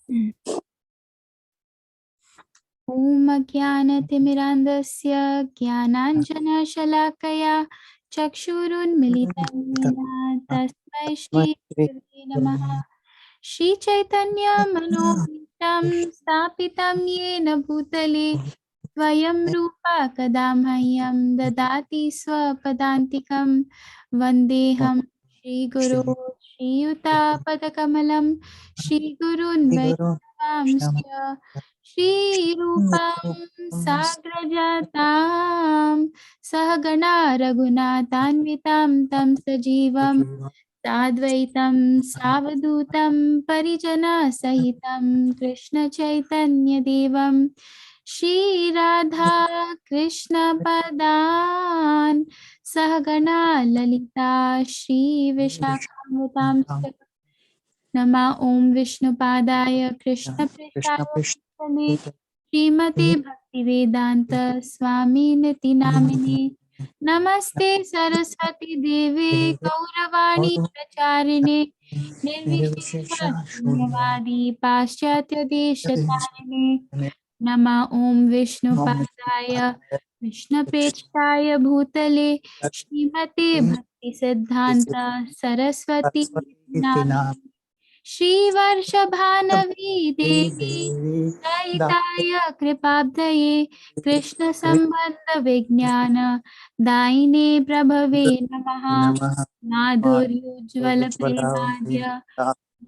ॐ अज्ञानतिमिरान्धस्य ज्ञानाञ्जनशलाकया चक्षुरुन्मिलितं येन तस्मै श्रीगुरुवे नमः। श्रीचैतन्यमनोभीष्टं स्थापितं येन भूतले स्वयं रूपा कदा मह्यं ददाति स्वपदान्तिकं। वन्देऽहं श्रीगुरो श्रीयुतापदकमलं श्रीगुरून् वैष्णवांश्च श्रीरूपं साग्रजातां सहगणा रघुनाथान्वितां तं सजीवं साद्वैतं सावधूतं परिजनसहितं कृष्णचैतन्यदेवं श्रीराधा कृष्णपदान् सहगणा ललिता श्रीविशाखान्वितांश्च नमा ओं विष्णुपादाय कृष्णप्रेष्ठाय भूतले श्रीमते भक्तिवेदांत स्वामिनिति नामिने नमस्ते सरस्वती देवे गौरवाणी प्रचारिणे निर्विशेष शून्यवादी पाश्चात्य देशतारिणे नमा ओं विष्णुपादाय कृष्णप्रेष्ठाय भूतले श्रीमते भक्तिसिद्धान्त सरस्वती नामिने श्रीवर्षभानवी देवी दयिताय कृपाब्धये कृष्ण संबंध विज्ञान दायिने प्रभवे नमः। माधुर्योज्वल प्रेमाद्य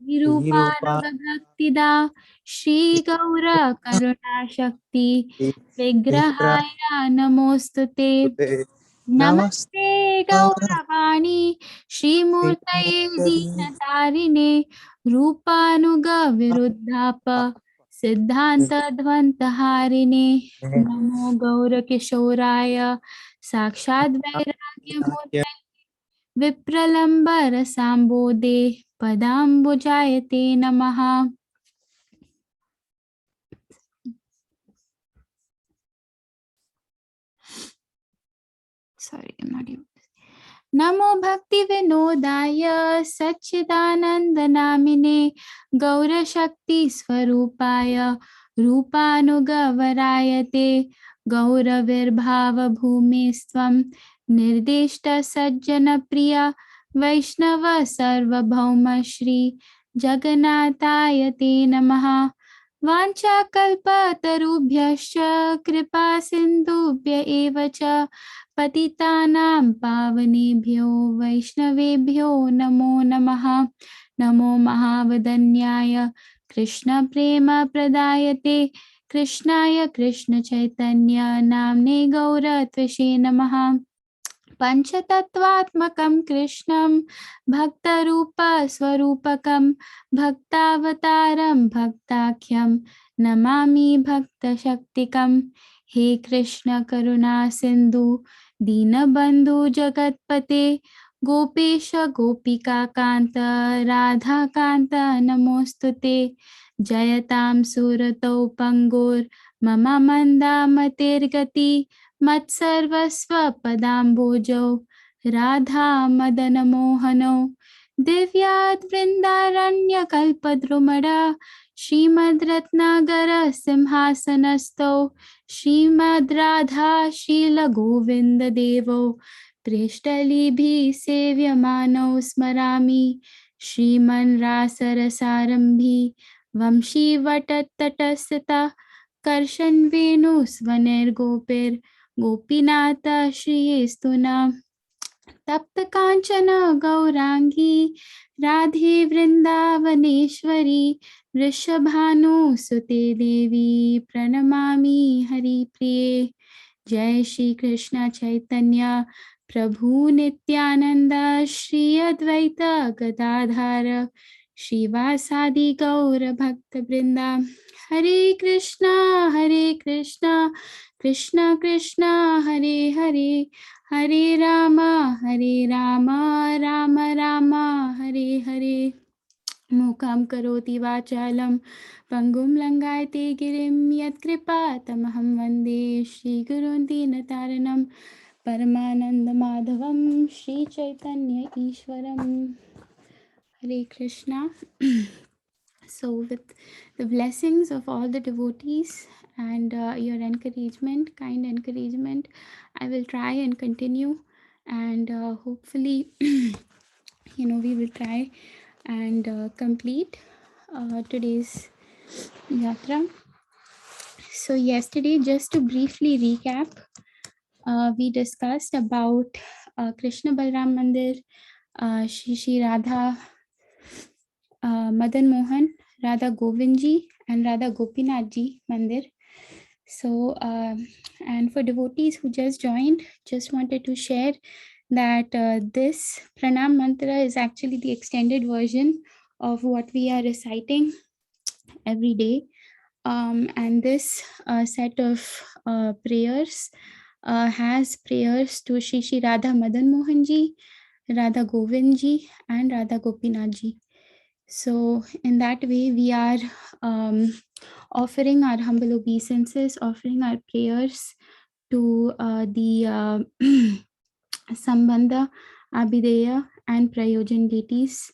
निरूपानुगभक्तिदा श्रीगौर करुणाशक्ति विग्रहाय नमोस्तुते। नमस्ते गौरवाणी श्रीमूर्तये दीनतारिणे रूपानुगविरुद्धाप सिद्धान्तध्वन्तहारिणे नमो गौरकिशोराय साक्षाद् वैराग्यमूर्तये विप्रलम्बरसाम्बोधे पदाम्बुजायते नमः। Sorry, I'm not able. नमो भक्ति विनोदाय सच्चिदानंद नामिने गौरशक्ति स्वरूपाय रूपानुगवरायते गौरविर्भाव भूमिस्त्वं निर्दिष्ट सज्जन प्रिया वैष्णव सर्वभौम श्री जगन्नाथाय ते नमः। वाञ्छाकल्पतरुभ्यश्च कृपा सिन्धुभ्य एव च पतितानां पावनेभ्यो वैष्णवेभ्यो नमो नमः। नमो महावदन्याय कृष्णप्रेमप्रदायते कृष्णाय कृष्णचैतन्य नाम्ने गौरत्वसे नमः। पञ्चतत्त्वात्मकं कृष्णं भक्तरूपस्वरूपकं भक्तावतारं भक्ताख्यं नमामि भक्तशक्तिकं। हे कृष्ण करुणा सिन्धु दीनबन्धु जगत्पते गोपेश गोपिकान्त राधाकान्त नमोऽस्तुते। जयतां सुरतौ पङ्गुर्मम मन्दामतिर्गति मत्सर्वस्व पदाम्बोजौ राधा मदन मोहनौ दिव्यात् वृन्दारण्यकल्पद्रुमरा श्रीमद् रत्नागर सिंहासनस्थौ श्रीमद् राधा शील गोविन्द देवौ पृष्ठलीभिः सेव्यमानौ स्मरामि श्रीमन् रासरसारम्भी वंशीवटतटस्थिता कर्षन् वेणुस्वनैर्गोपैर् गोपीनाथ श्रीस्तुना तप्त कांचन गौरांगी राधे वृंदावनेश्वरी वृषभानुसुते देवी प्रणमामि हरिप्रिये। जय श्री कृष्ण चैतन्य प्रभु नित्यानंद श्री अद्वैत गदाधर श्रीवासादि गौर भक्त वृंदा। हरे कृष्णा कृष्ण कृष्ण हरे हरे हरे राम राम राम हरे हरे। मूकं करोति वाचालं पङ्गुं लङ्घयते गिरिं यत्कृपा तमहं वन्दे श्रीगुरुं दीनतारिणं परमानन्दमाधवं श्रीचैतन्य ईश्वरम्। हरे Krishna. So with the blessings of all the devotees and your encouragement, kind encouragement, I will try and continue, and hopefully we will try and complete today's yatra. So yesterday, just to briefly recap, we discussed about Krishna Balram Mandir, Shri Radha Madan Mohan, Radha Govindji, and Radha Gopinathji Mandir. So, and for devotees who just joined, just wanted to share that this pranam mantra is actually the extended version of what we are reciting every day. And this set of prayers has prayers to Shri Radha Madan Mohanji, Radha Govindji, and Radha Gopinathji. So in that way, we are offering our humble obeisances, offering our prayers to the Sambandha, Abhideya, and Prayojan deities.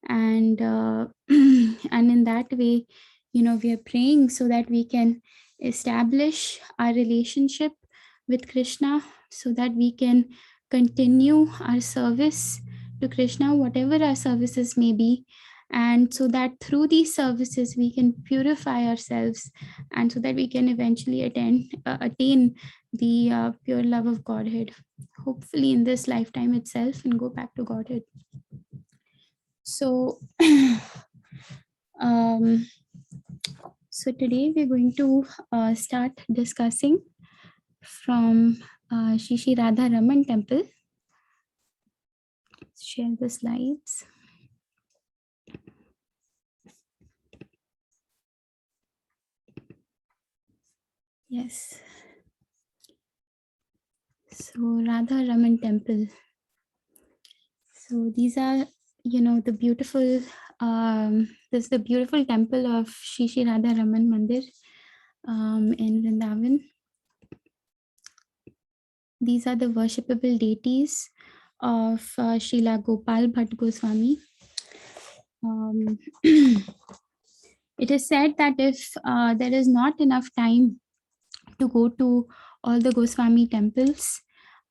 And and in that way, we are praying so that we can establish our relationship with Krishna, so that we can continue our service to Krishna, whatever our services may be, and so that through these services we can purify ourselves, and so that we can eventually attain the pure love of Godhead, hopefully in this lifetime itself, and go back to Godhead. So so today we're going to start discussing from Shri Radha Raman temple. Share the slides. Yes. So Radha Raman temple. So these are, the beautiful, this is the beautiful temple of Shri Radha Raman Mandir in Vrindavan. These are the worshipable deities of Srila Gopal Bhatt Goswami. It is said that if there is not enough time to go to all the Goswami temples,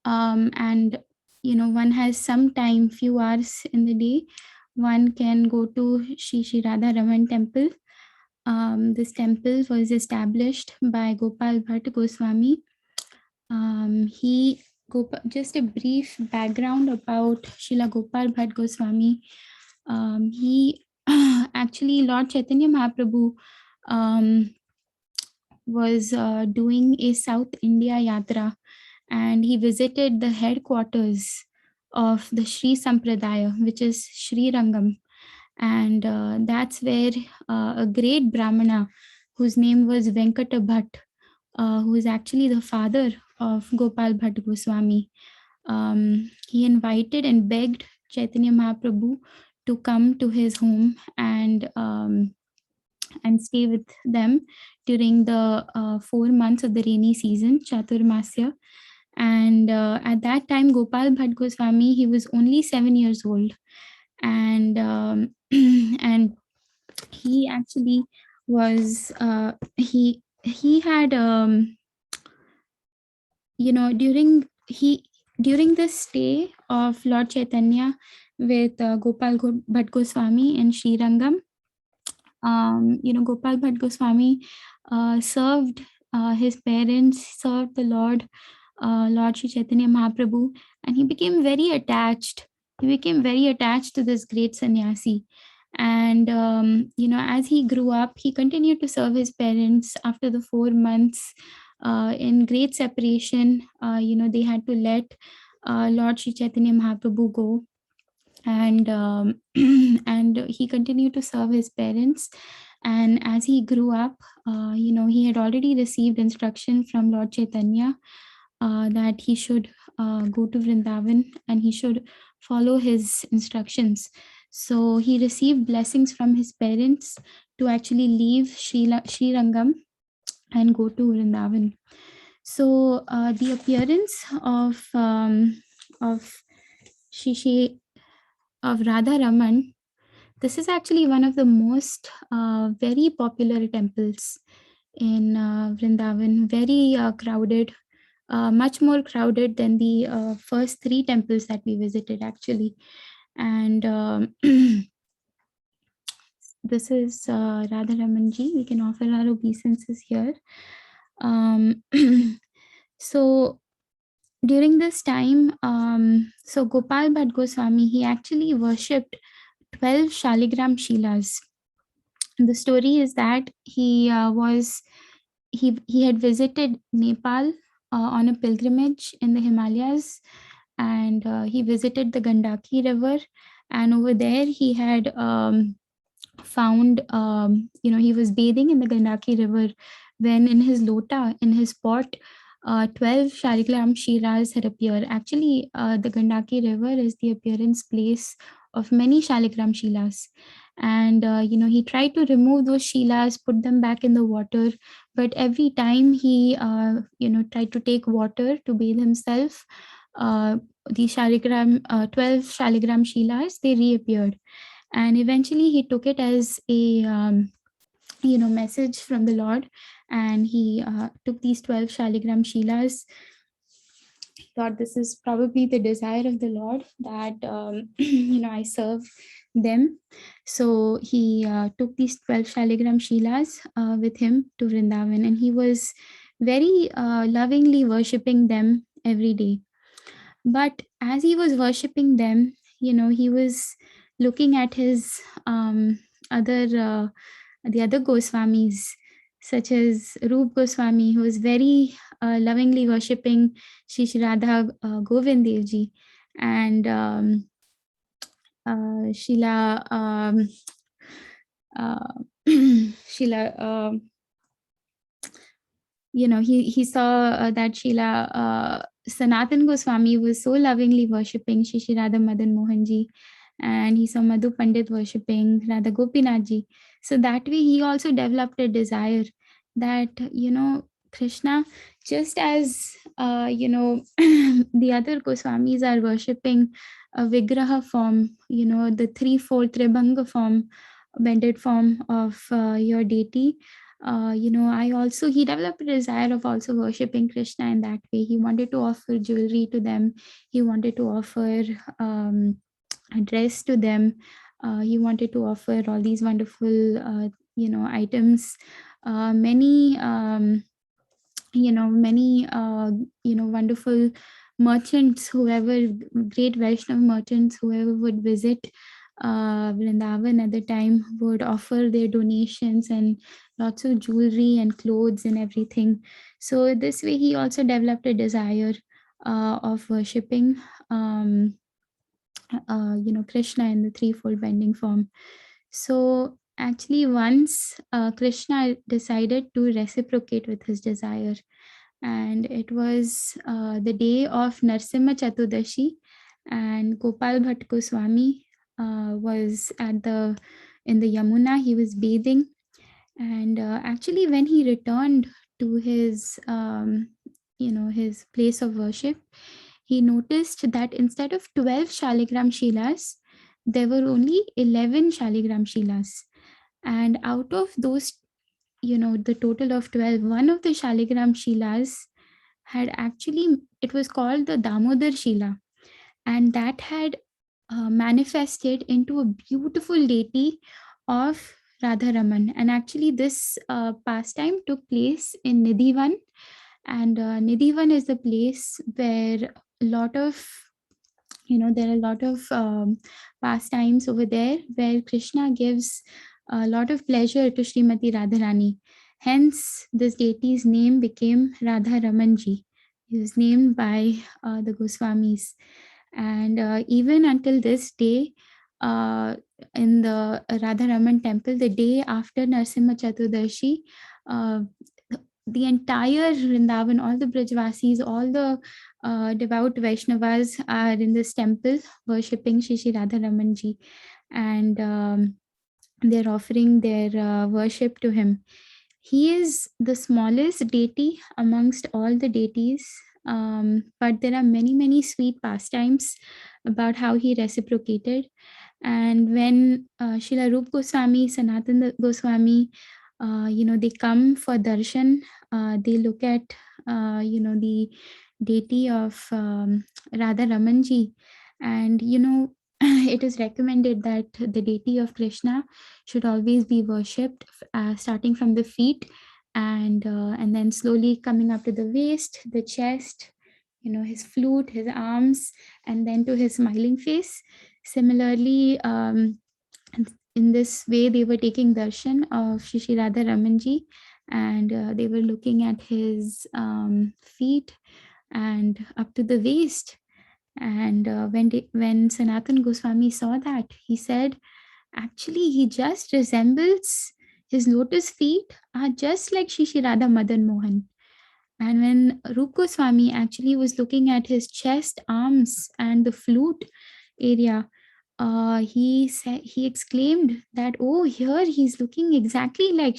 and one has some time, few hours in the day, one can go to Shri Radha Raman temple. This temple was established by Gopal Bhatt Goswami. Just a brief background about Srila Gopal Bhatt Goswami. He actually, Lord Chaitanya Mahaprabhu was doing a South India yatra, and he visited the headquarters of the Sri Sampradaya, which is Sri Rangam, and that's where a great Brahmana whose name was Venkata Bhatt, who is actually the father of Gopal Bhatt Goswami, he invited and begged Chaitanya Mahaprabhu to come to his home and stay with them during the 4 months of the rainy season, Chaturmasya. And at that time, Gopal Bhatt Goswami, he was only 7 years old, and and he actually was he had during the stay of Lord Chaitanya with Gopal Bhatt Goswami in Sri Rangam, Gopal Bhatt Goswami served his parents, served the Lord Shri Chaitanya Mahaprabhu, and he became very attached. He became very attached to this great sannyasi. And, as he grew up, he continued to serve his parents. After the 4 months in great separation, they had to let Lord Shri Chaitanya Mahaprabhu go. And and he continued to serve his parents. And as he grew up, he had already received instruction from Lord Chaitanya that he should go to Vrindavan and he should follow his instructions. So he received blessings from his parents to actually leave Sri Rangam and go to Vrindavan. So the appearance of Radha Raman This is actually one of the most very popular temples in Vrindavan, very crowded, much more crowded than the first three temples that we visited actually. And this is Radha Ramanji. We can offer our obeisances here. So during this time, so Gopal Bhatt Goswami, he actually worshipped 12 Shaligram Shilas. The story is that he had visited Nepal on a pilgrimage in the Himalayas, and he visited the Gandaki River, and over there he had found, he was bathing in the Gandaki River when in his lota, in his pot, 12 Shaligram Shilas had appeared. Actually, the Gandaki River is the appearance place of many Shaligram Shilas. And, he tried to remove those Shilas, put them back in the water. But every time he, tried to take water to bathe himself, the 12 Shaligram Shilas, they reappeared. And eventually he took it as a message from the Lord, and he took these 12 Shaligram Shilas. He thought this is probably the desire of the Lord that I serve them. So he took these 12 Shaligram Shilas with him to Vrindavan, and he was very lovingly worshipping them every day. But as he was worshipping them, he was looking at his other the other Goswamis, such as Rup Goswami, who was very lovingly worshipping Shri Radha Govind Devji, and Sheila Sheila. He saw that Sheila Sanatan Goswami was so lovingly worshipping Shri Radha Madan Mohan ji, and he saw Madhu Pandit worshipping Radha Gopinathji. So that way he also developed a desire that, Krishna, just as, the other Goswamis are worshipping a Vigraha form, the threefold Tribhanga form, bended form of your deity. He developed a desire of also worshipping Krishna in that way. He wanted to offer jewelry to them. He wanted to offer a dress to them. He wanted to offer all these wonderful, items. Many wonderful merchants, whoever, great Vaishnava merchants, whoever would visit Vrindavan at the time would offer their donations and lots of jewelry and clothes and everything. So this way he also developed a desire of worshipping Krishna in the threefold bending form. So actually once Krishna decided to reciprocate with his desire, and it was the day of Narsimha Chaturdashi, and Gopal Bhatt Goswami was in the Yamuna. He was bathing, and actually when he returned to his his place of worship, he noticed that instead of 12 Shaligram Shilas, there were only 11 Shaligram Shilas. And out of those, the total of 12, one of the Shaligram Shilas had actually, it was called the Damodar Shila. And that had manifested into a beautiful deity of Radha Raman. And actually this pastime took place in Nidhivan. And Nidhivan is the place where a lot of, there are a lot of pastimes over there where Krishna gives a lot of pleasure to Srimati Radharani. Hence, this deity's name became Radha Ramanji. He was named by the Goswamis. And even until this day, in the Radha Raman temple, the day after Narsimha Chaturdashi, the entire Vrindavan, all the Brajvasis, all the devout Vaishnavas are in this temple worshipping Shri Radha Ramanji, and they're offering their worship to him. He is the smallest deity amongst all the deities, but there are many, many sweet pastimes about how he reciprocated. And when Srila Rup Goswami, Sanatana Goswami, they come for darshan, they look at, the deity of Radha Ramanji. And, it is recommended that the deity of Krishna should always be worshipped, starting from the feet and then slowly coming up to the waist, the chest, his flute, his arms, and then to his smiling face. Similarly, in this way, they were taking darshan of Shri Radha Ramanji, and they were looking at his feet and up to the waist. And when Sanatan Goswami saw that, he said, actually, he just resembles, his lotus feet are just like Shri Radha Madan Mohan. And when Rup Goswami actually was looking at his chest, arms, and the flute area, he exclaimed that, oh, here he's looking exactly like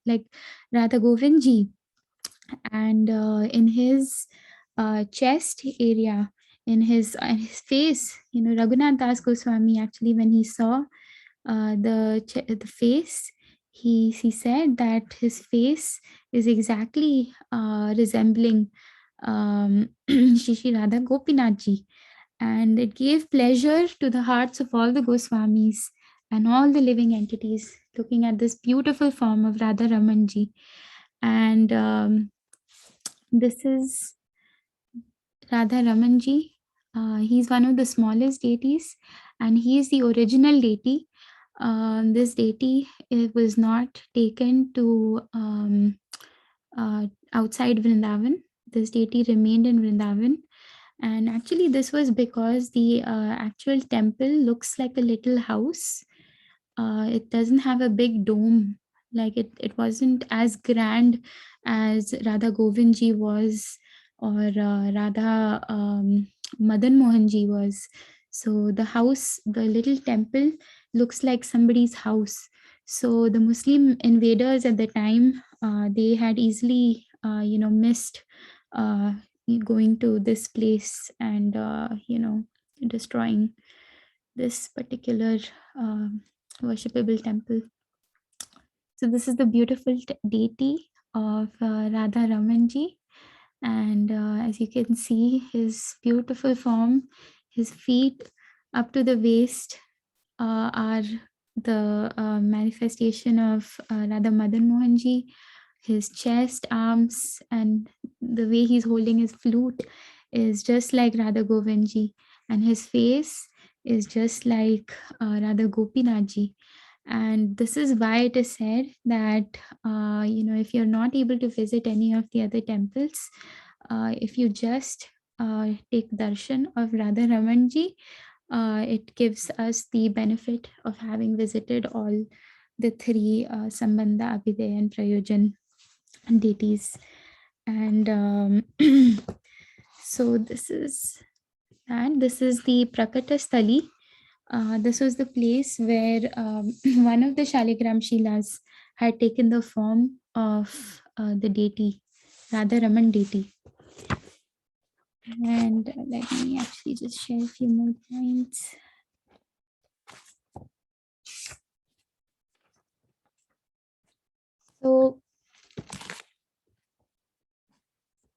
like Radha Govindji. And in his chest area, in his face, Raghunath Das Goswami, actually, when he saw the face, he said that his face is exactly resembling Shri Radha Gopinathji. And it gave pleasure to the hearts of all the Goswamis and all the living entities looking at this beautiful form of Radha Ramanji. And this is Radha Ramanji. He's one of the smallest deities, and he is the original deity. This deity, it was not taken to outside Vrindavan. This deity remained in Vrindavan. And actually, this was because the actual temple looks like a little house. It doesn't have a big dome. Like it wasn't as grand as Radha Govindji was, or Radha Madan Mohanji was. So the house, the little temple, looks like somebody's house. So the Muslim invaders at the time, they had easily, missed going to this place and, destroying this particular worshipable temple. So this is the beautiful deity of Radha Ramanji. And as you can see, his beautiful form, his feet up to the waist are the manifestation of Radha Madan Mohanji. His chest, arms, and the way he's holding his flute is just like Radha Govindji. And his face is just like Radha Gopinathji. And this is why it is said that, if you're not able to visit any of the other temples, if you just take darshan of Radha Ramanji, it gives us the benefit of having visited all the three Sambandha, Abhideya, and Prayojan deities. And so this is the Prakatasthali. This was the place where one of the Shaligram Shilas had taken the form of the deity, Radha Raman deity. And let me actually just share a few more points. So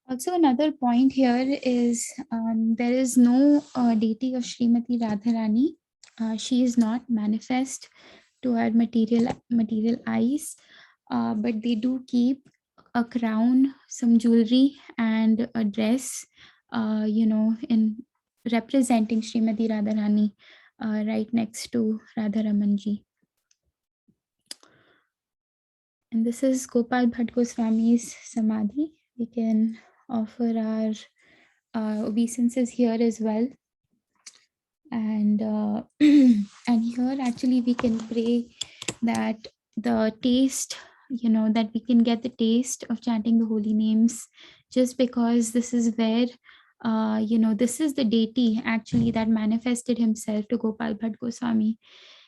also another point here is there is no deity of Srimati Radharani. She is not manifest to our material eyes, but they do keep a crown, some jewelry, and a dress, in representing Srimati Radharani right next to Radha Ramanji. And this is Gopal Bhatt Goswami's Samadhi. We can offer our obeisances here as well. And and here actually we can pray that the taste, that we can get the taste of chanting the holy names, just because this is where, this is the deity actually that manifested himself to Gopal Bhatt Goswami.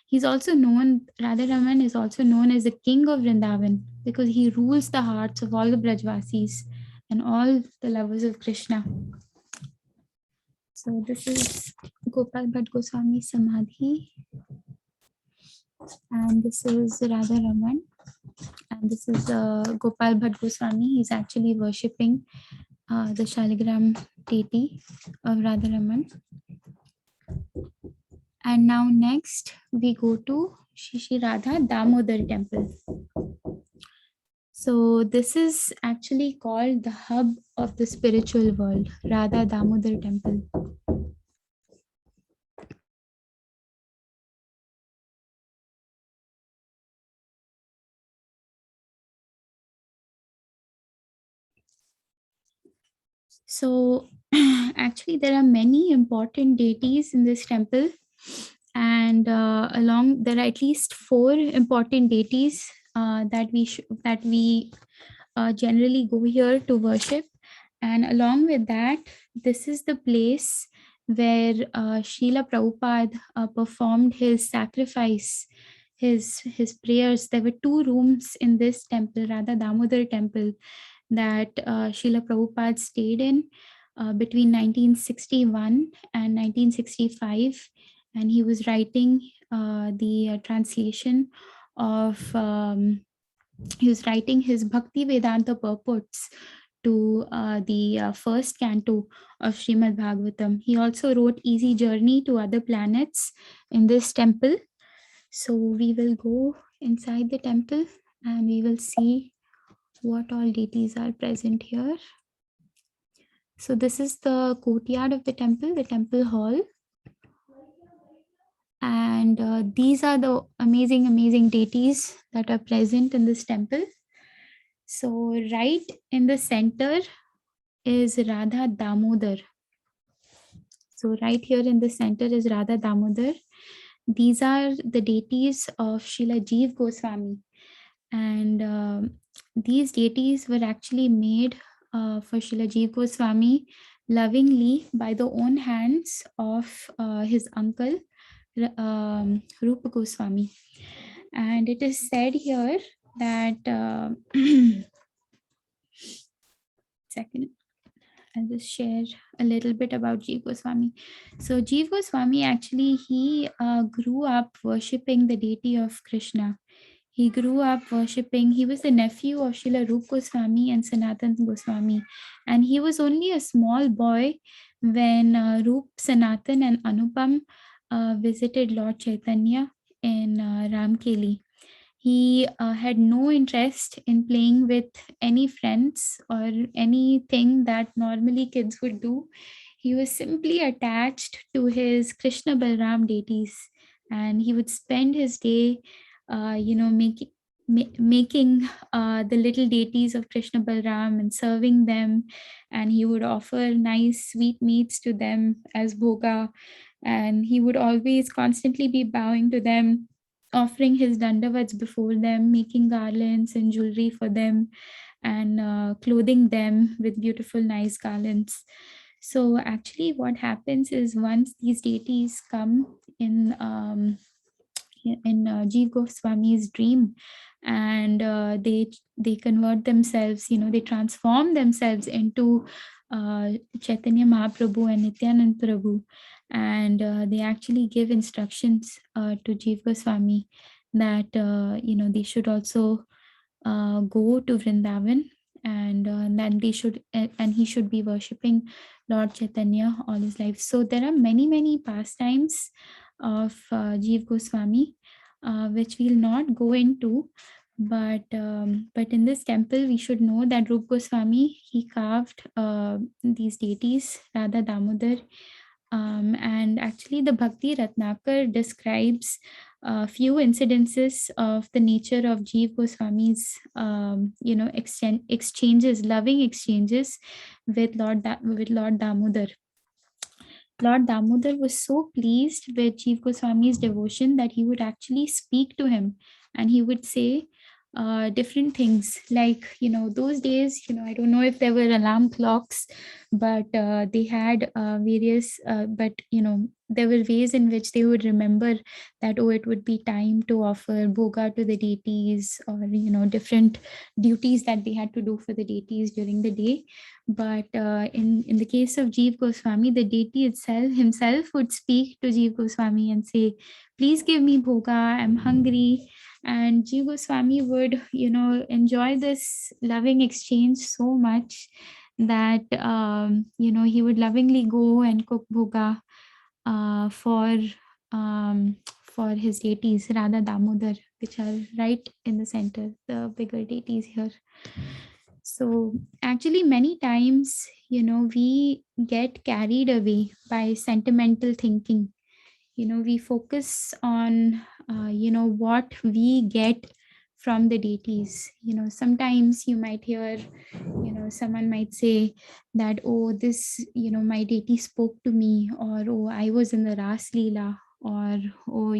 He's also known, Radha Raman is also known as the king of Vrindavan, because he rules the hearts of all the Brajvasis and all the lovers of Krishna. So this is Gopal Bhatt Goswami Samadhi, and this is Radha Raman, and this is Gopal Bhatt Goswami. He's actually worshipping the Shaligram deity of Radha Raman. And now next we go to Shri Radha Damodar temple. So this is actually called the hub of the spiritual world, Radha Damodar temple. So actually there are many important deities in this temple, and there are at least 4 important deities that we generally go here to worship. And along with that, this is the place where Srila Prabhupada performed his sacrifice, his prayers. There were 2 rooms in this temple, Radha Damodar temple, that Srila Prabhupada stayed in between 1961 and 1965, and he was writing the translation of he was writing his Bhakti Vedanta purports to the first canto of Srimad Bhagavatam. He also wrote Easy Journey to Other Planets in this temple. So we will go inside the temple and we will see what all deities are present here. So this is the courtyard of the temple hall. And these are the amazing deities that are present in this temple. So right in the center is Radha Damodar. So right here in the center is Radha Damodar. These are the deities of Srila Jeeve Goswami. And these deities were actually made for Srila Jeeve Goswami lovingly by the own hands of his uncle, Rupa Goswami. And it is said here that second, I'll just share a little bit about Jeeve Goswami. So Jeeve Goswami actually, he grew up worshipping the deity of Krishna. He grew up worshipping, he was the nephew of Srila Rup Goswami and Sanatan Goswami. And he was only a small boy when Rup, Sanatan and Anupam visited Lord Chaitanya in Ramkeli. He had no interest in playing with any friends or anything that normally kids would do. He was simply attached to his Krishna Balram deities, and he would spend his day, making the little deities of Krishna Balram and serving them. And he would offer nice sweet meats to them as bhoga, and he would always constantly be bowing to them, offering his dandavats before them, making garlands and jewelry for them, and clothing them with beautiful, nice garlands. So actually what happens is, once these deities come in Jeeve Goswami's dream, and they convert themselves, they transform themselves into Chaitanya Mahaprabhu and Nityanand Prabhu, and they actually give instructions to Jeeve Goswami that they should also go to Vrindavan, and then and he should be worshipping Lord Chaitanya all his life. So there are many pastimes of Jeeve Goswami, which we'll not go into, but in this temple we should know that Rup Goswami, he carved these deities, Radha Damodar, and actually the Bhakti Ratnakar describes a few incidences of the nature of Jeeve Goswami's exchanges, loving exchanges with Lord Damodar. Lord Damodar was so pleased with Jeeve Goswami's devotion that he would actually speak to him, and he would say, different things, like, those days, I don't know if there were alarm clocks, but they had various but there were ways in which they would remember that, oh, it would be time to offer bhoga to the deities, or different duties that they had to do for the deities during the day. But in the case of Jeeve Goswami, the deity itself himself would speak to Jeeve Goswami and say, please give me bhoga, I'm hungry. And Jeeve Goswami would enjoy this loving exchange so much that he would lovingly go and cook bhoga uh, for for his deities, Radha Damodar, which are right in the center, the bigger deities here. So actually, many times, we get carried away by sentimental thinking. We focus on what we get from the deities. Sometimes you might hear, someone might say that, oh, this, my deity spoke to me, or, oh, I was in the Ras Leela, or, oh,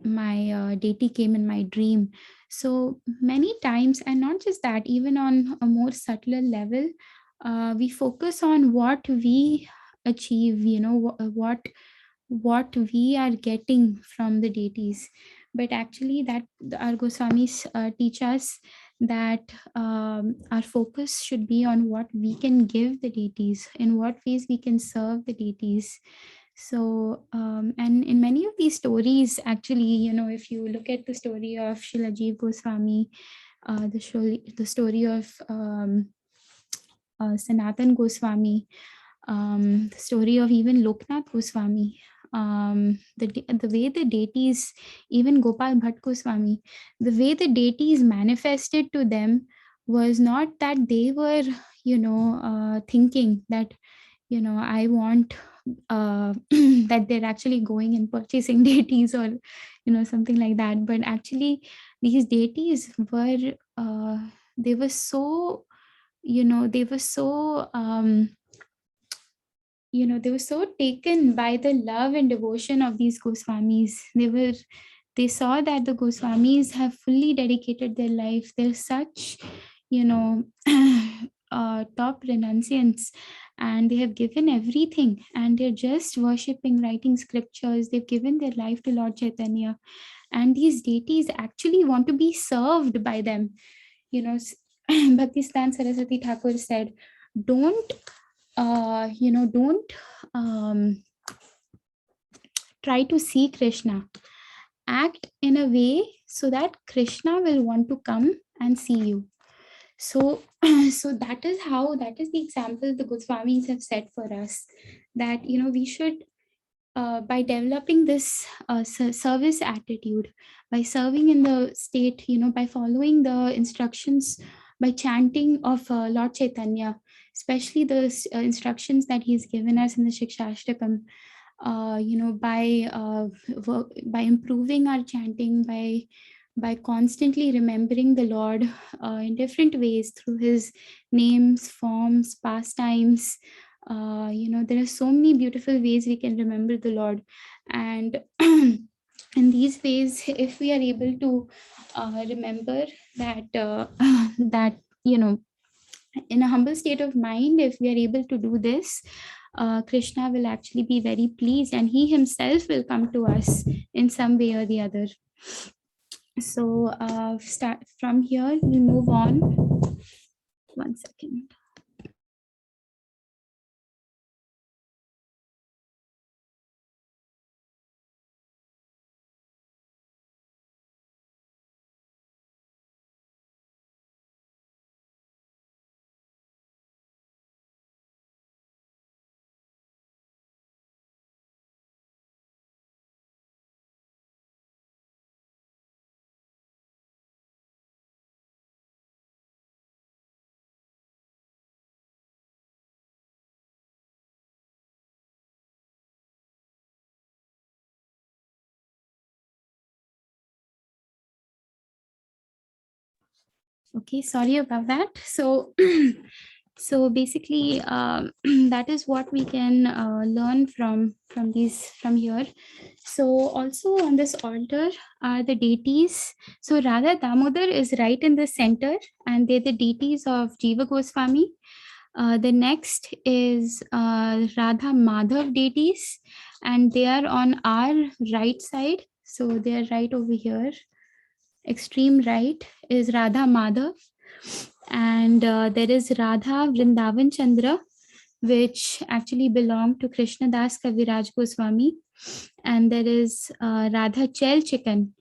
my deity came in my dream. So many times, and not just that, even on a more subtler level, we focus on what we achieve, what we are getting from the deities. But actually, that our Goswamis teach us that our focus should be on what we can give the deities, in what ways we can serve the deities. So and in many of these stories, actually, if you look at the story of Srila Jeev Goswami, the story of Sanatan Goswami, the story of even Loknath Goswami, the way the deities, even Gopal Bhatt Goswami, the way the deities manifested to them was not that they were, thinking that, I want that they're actually going and purchasing deities, or something like that. But actually, these deities were they were so they were so they were so taken by the love and devotion of these Goswamis. They saw that the Goswamis have fully dedicated their life. They're such, top renunciants, and they have given everything, and they're just worshipping, writing scriptures. They've given their life to Lord Chaitanya, and these deities actually want to be served by them. Bhaktistan Saraswati Thakur said, don't don't try to see Krishna. Act in a way so that Krishna will want to come and see you. So, so that is the example the Goswamis have set for us, that we should, by developing this service attitude, by serving in the state, by following the instructions, by chanting of Lord Chaitanya, especially the instructions that he's given us in the Shikshashtakam, by improving our chanting, by constantly remembering the Lord in different ways through his names, forms, pastimes. There are so many beautiful ways we can remember the Lord. And in these ways, if we are able to remember that, that, in a humble state of mind, if we are able to do this, Krishna will actually be very pleased, and he himself will come to us in some way or the other. So start from here, we move on. 1 second. Okay, sorry about that. So So basically, that is what we can learn from here. So also on this altar are the deities. So Radha Damodar is right in the center, and they're the deities of Jeeva Goswami. The next is Radha Madhav deities, and they are on our right side. So they are right over here. Extreme right is Radha Madhav, and there is Radha Vrindavan Chandra, which actually belonged to Krishna Das Kaviraj Goswami, and there is Radha Chel Chicken,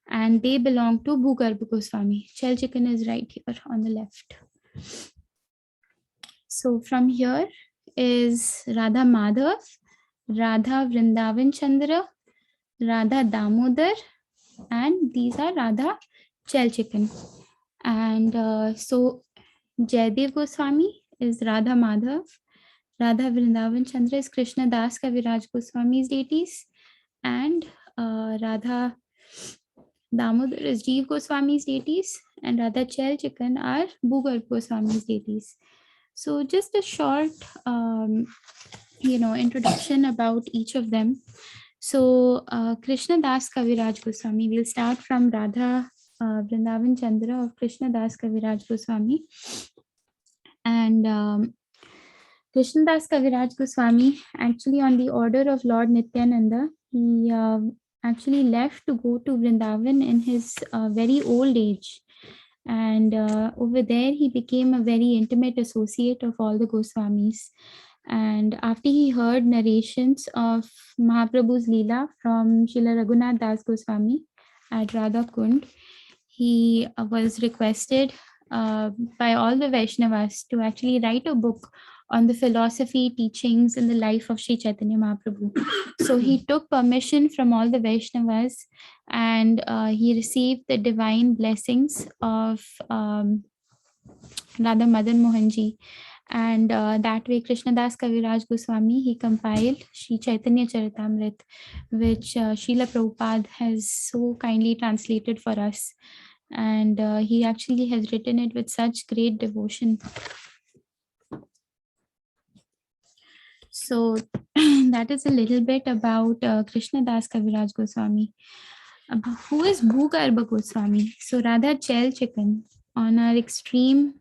and they belong to Bhugarb Goswami. Chel Chicken is right here on the left. So from here is Radha Madhav, Radha Vrindavan Chandra, Radha Damodar, and these are Radha Chel Chicken. And so Jaidev Goswami is Radha Madhav, Radha Vrindavan Chandra is Krishna Das Kaviraj Goswami's deities, and Radha Damodar is Jeeve Goswami's deities, and Radha Chel Chicken are Bhugarb Goswami's deities. So just a short, introduction about each of them. So Krishna Das Kaviraj Goswami, we'll start from Radha Vrindavan Chandra of Krishna Das Kaviraj Goswami. And Krishna Das Kaviraj Goswami, actually on the order of Lord Nityananda, he actually left to go to Vrindavan in his very old age. And over there, he became a very intimate associate of all the Goswamis. And after he heard narrations of Mahaprabhu's Leela from Srila Raghunath Das Goswami at Radha Kund, he was requested by all the Vaishnavas to actually write a book on the philosophy, teachings, and the life of Sri Chaitanya Mahaprabhu. So he took permission from all the Vaishnavas, and he received the divine blessings of Radha Madan Mohanji. And that way, Krishna Das Kaviraj Goswami, he compiled Sri Chaitanya Charitamrit, which Srila Prabhupada has so kindly translated for us. And he actually has written it with such great devotion. So that is a little bit about Krishna Das Kaviraj Goswami. Who is Bhugarba Goswami? So Radha Chel Chicken. On our extreme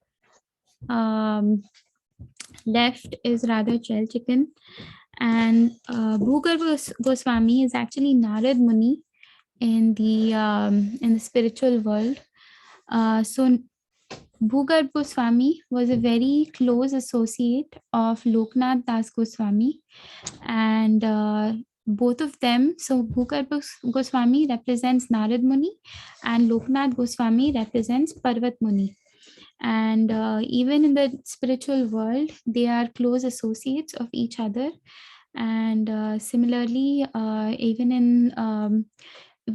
left is Radha Chel Chicken. And Bhugarba Goswami is actually Narad Muni in the spiritual world. So Bhugarb Goswami was a very close associate of Loknath Das Goswami, and both of them, so Bhugarb Goswami represents Narad Muni and Loknath Goswami represents Parvat Muni. And even in the spiritual world, they are close associates of each other. And similarly,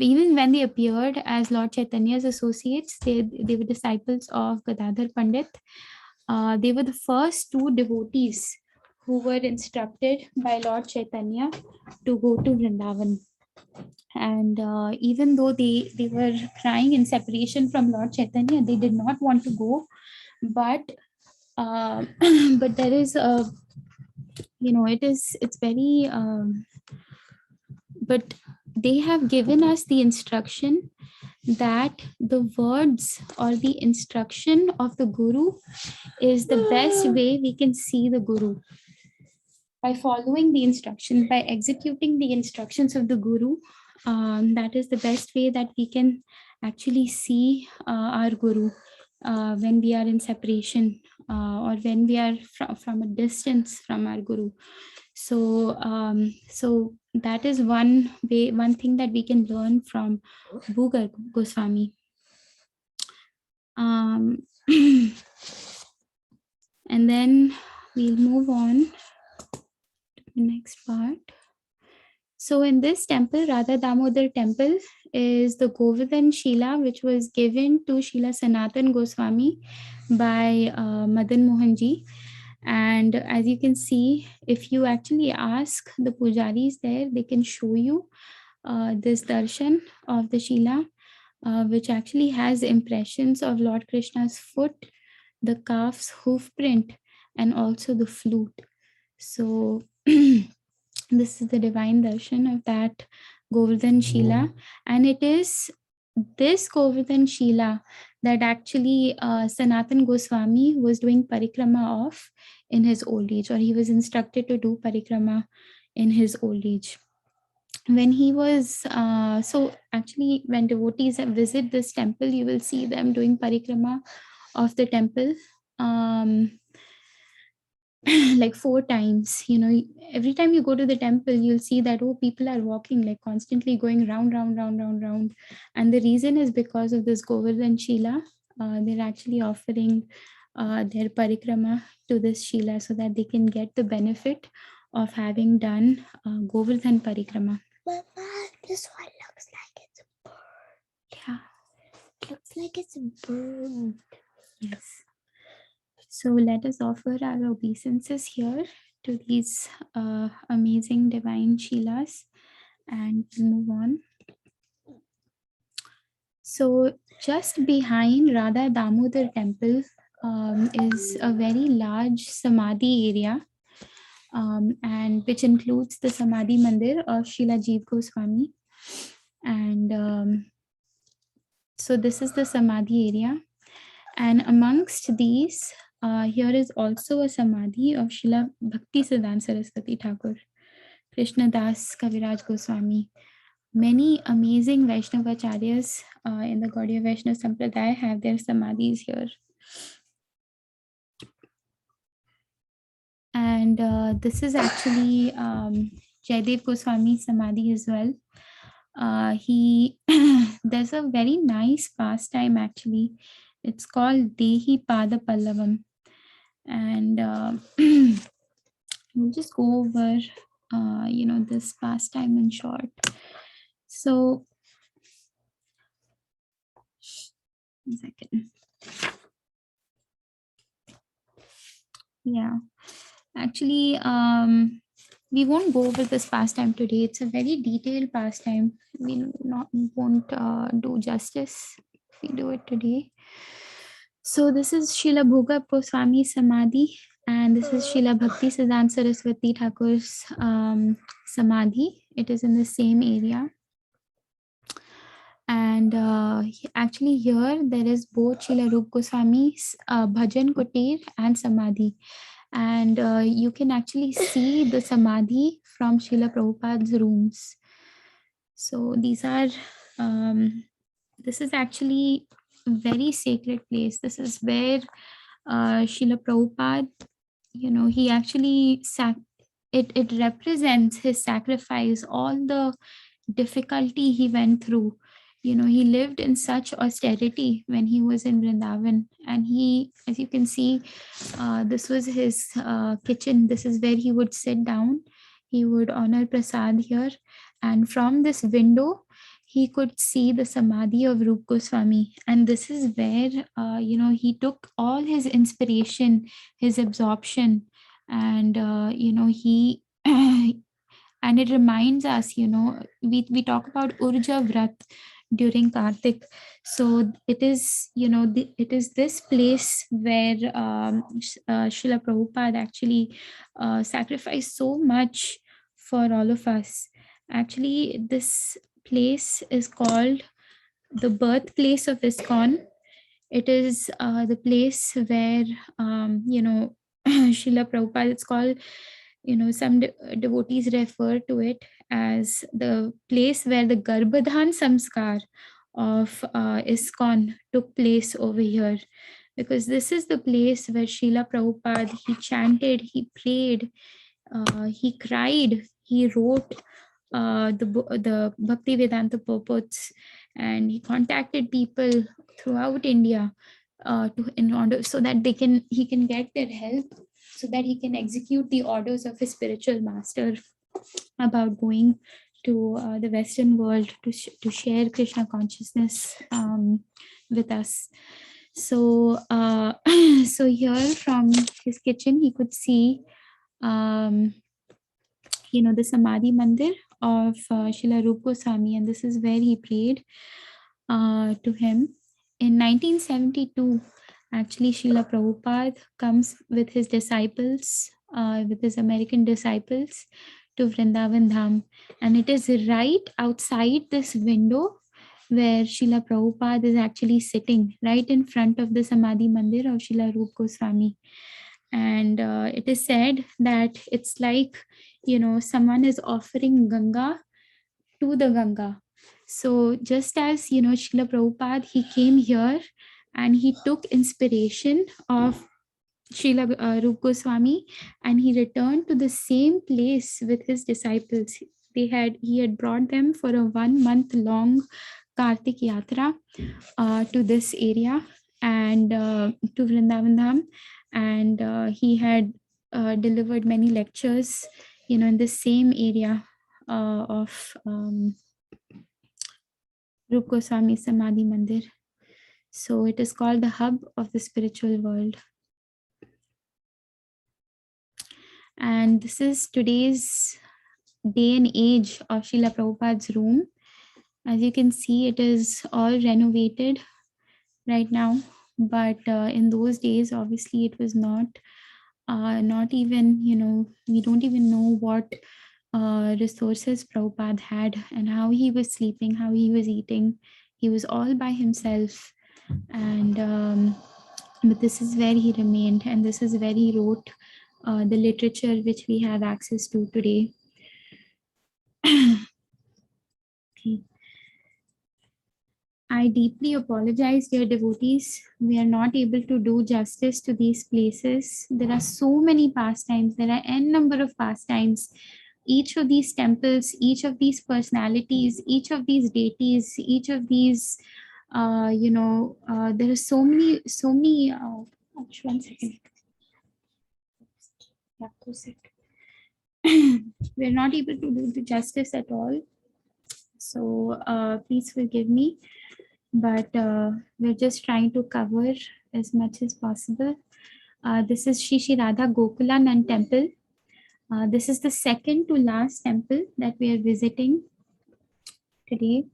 even when they appeared as Lord Chaitanya's associates, they were disciples of Gadadhar Pandit. They were the first two devotees who were instructed by Lord Chaitanya to go to Vrindavan. And even though they were crying in separation from Lord Chaitanya, they did not want to go. But but there is a, it's very, but they have given us the instruction that the words or the instruction of the Guru is the best way we can see the Guru. By following the instruction, by executing the instructions of the Guru, that is the best way that we can actually see our Guru when we are in separation or when we are from a distance from our Guru. So so that is one thing that we can learn from Bhugarb Goswami. And then we'll move on to the next part. So in this temple, Radha Damodar temple, is the Govithan Sheila, which was given to Srila Sanatan Goswami by Madan Mohanji. And as you can see, if you actually ask the pujaris there, they can show you this darshan of the Sheila, which actually has impressions of Lord Krishna's foot, the calf's hoof print, and also the flute. So this is the divine darshan of that Govithan Sheila, and it is this Govithan Sheila that actually Sanatan Goswami was doing parikrama of in his old age, or he was instructed to do parikrama in his old age. When he was, so actually when devotees visit this temple, you will see them doing parikrama of the temple. Like 4 times, every time you go to the temple, you'll see that, oh, people are walking, like constantly going round, round. And the reason is because of this Govardhan Sheila. They're actually offering their parikrama to this Sheila so that they can get the benefit of having done Govardhan parikrama. Mama, this one looks like it's a bird. Yeah. Looks like it's a bird. Yes. So let us offer our obeisances here to these amazing divine Sheilas and move on. So just behind Radha Damodar temple is a very large Samadhi area, and which includes the Samadhi Mandir of Srila Jeeve Goswami. And so this is the Samadhi area. And amongst these, here is also a Samadhi of Srila Bhakti Siddhanta Saraswati Thakur, Krishna Das Kaviraj Goswami. Many amazing Vaishnava acharyas in the Gaudiya Vaishnava Sampradaya have their Samadhis here. And this is actually Jaidev Goswami Samadhi as well. There's a very nice pastime actually. It's called Dehi Pada Pallavam. And we'll just go over, this pastime in short. So, 1 second. Yeah, actually, we won't go over this pastime today. It's a very detailed pastime. We won't do justice if we do it today. So this is Srila Bhoga Goswami Samadhi, and this is Srila Bhakti Siddhanta Saraswati Thakur's Samadhi. It is in the same area. And actually here there is both Srila Rup Goswami's Bhajan Kutir and Samadhi. And you can actually see the Samadhi from Srila Prabhupada's rooms. So these are, this is actually a very sacred place. This is where Srila Prabhupada, he actually, it represents his sacrifice, all the difficulty he went through. He lived in such austerity when he was in Vrindavan, and he, as you can see, this was his kitchen. This is where he would sit down. He would honor prasad here, and from this window he could see the Samadhi of Rup Goswami. And this is where he took all his inspiration, his absorption, and he and it reminds us, we talk about Urja Vrat during Kartik. So it is, it is this place where Srila Prabhupada actually sacrificed so much for all of us. Actually, this place is called the birthplace of Viscon. It is the place where, Srila Prabhupada, it's called, some devotees refer to it as the place where the Garbhadhan Samskar of ISKCON took place over here, because this is the place where Srila Prabhupada, he chanted, he prayed, he cried, he wrote the Bhakti Vedanta purports, and he contacted people throughout India in order so that he can get their help, so that he can execute the orders of his spiritual master about going to the Western world to share Krishna consciousness with us. So, so here from his kitchen, he could see, the Samadhi Mandir of Srila Rupa Goswami, and this is where he prayed to him. In 1972, Actually, Srila Prabhupada comes with his disciples, with his American disciples, to Vrindavan Dham. And it is right outside this window where Srila Prabhupada is actually sitting, right in front of the Samadhi Mandir of Srila Rup Goswami. And it is said that it's like, someone is offering Ganga to the Ganga. So just as, Srila Prabhupada, he came here and he took inspiration of Srila Rup Goswami, and he returned to the same place with his disciples. He had brought them for a 1 month long Kartik Yatra to this area and to Vrindavan Dham, and he had delivered many lectures, in the same area of Rup Goswami Samadhi Mandir. So it is called the hub of the spiritual world. And this is today's day and age of Srila Prabhupada's room. As you can see, it is all renovated right now. But in those days, obviously, it was not even, we don't even know what resources Prabhupada had and how he was sleeping, how he was eating. He was all by himself. And but this is where he remained, and this is where he wrote the literature which we have access to today. Okay. I deeply apologize, dear devotees. We are not able to do justice to these places. There are so many pastimes. There are n number of pastimes. Each of these temples, each of these personalities, each of these deities, each of these, there are so many. One second. Yeah, 2 seconds. We're not able to do the justice at all. So please forgive me. But we're just trying to cover as much as possible. This is Shri Radha Gopinath temple. This is the second to last temple that we are visiting today.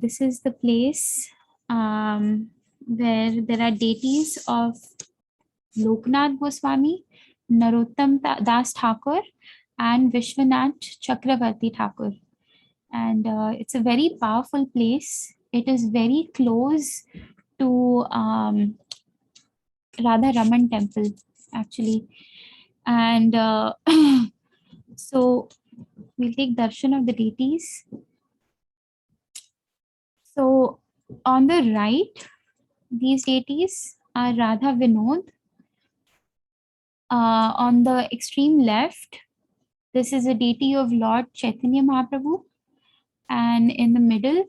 This is the place where there are deities of Loknath Goswami, Narottam Das Thakur, and Vishwanath Chakravarti Thakur. And it's a very powerful place. It is very close to Radha Raman temple, actually. And so we'll take darshan of the deities. So on the right, these deities are Radha Vinod. On the extreme left, this is a deity of Lord Chaitanya Mahaprabhu. And in the middle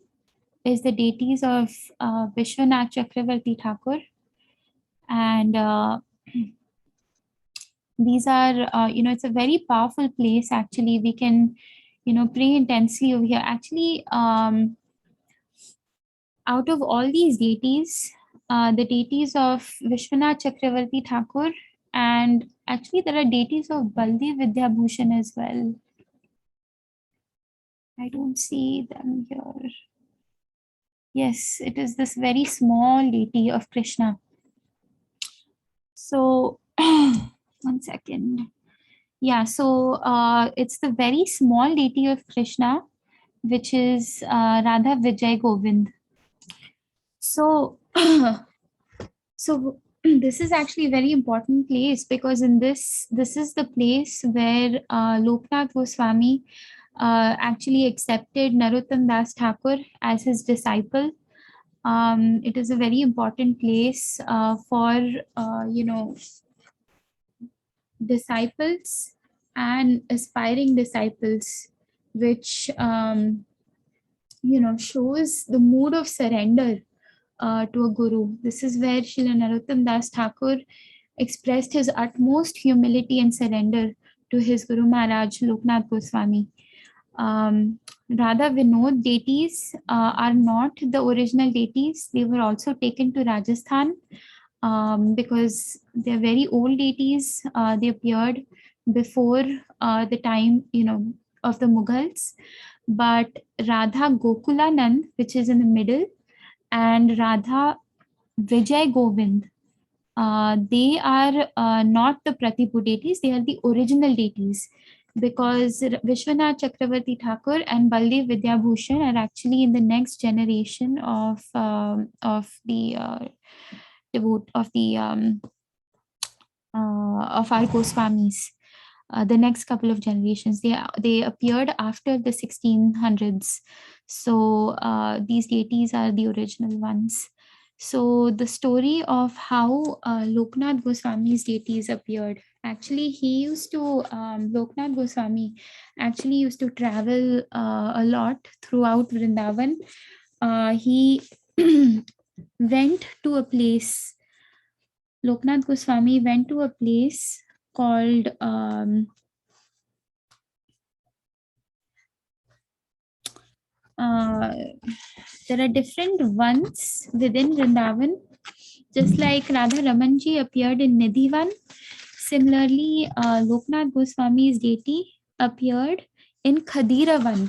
is the deities of Vishwanath Chakravarti Thakur. And these are, it's a very powerful place. Actually, we can, pray intensely over here. Actually, out of all these deities, the deities of Vishwanath Chakravarti Thakur, and actually there are deities of Baldev Vidyabhushan as well. I don't see them here. Yes, it is this very small deity of Krishna. So, 1 second. Yeah, so it's the very small deity of Krishna, which is Radha Vijay Govind. So, so this is actually a very important place, because in this is the place where Loknath Goswami actually accepted Narottam Das Thakur as his disciple. It is a very important place for disciples and aspiring disciples, which shows the mood of surrender to a guru. This is where Srila Narottam Das Thakur expressed his utmost humility and surrender to his Guru Maharaj Loknath Goswami. Radha Vinod deities are not the original deities. They were also taken to Rajasthan because they're very old deities. They appeared before the time of the Mughals. But Radha Gokulanand, which is in the middle, and Radha Vijay Govind. They are not the Pratipu deities, they are the original deities, because Vishwanath Chakravarti Thakur and Baldev Vidyabhushan are actually in the next generation the devote of our Goswamis. The next couple of generations, they appeared after the 1600s. So these deities are the original ones. So the story of how Loknath Goswami's deities appeared. Actually, Loknath Goswami actually used to travel a lot throughout Vrindavan. He went to a place. Loknath Goswami went to a place called there are different ones within Vrindavan. Just like Radha Ramanji appeared in Nidhivan, similarly Loknath Goswami's deity appeared in Khadiravan.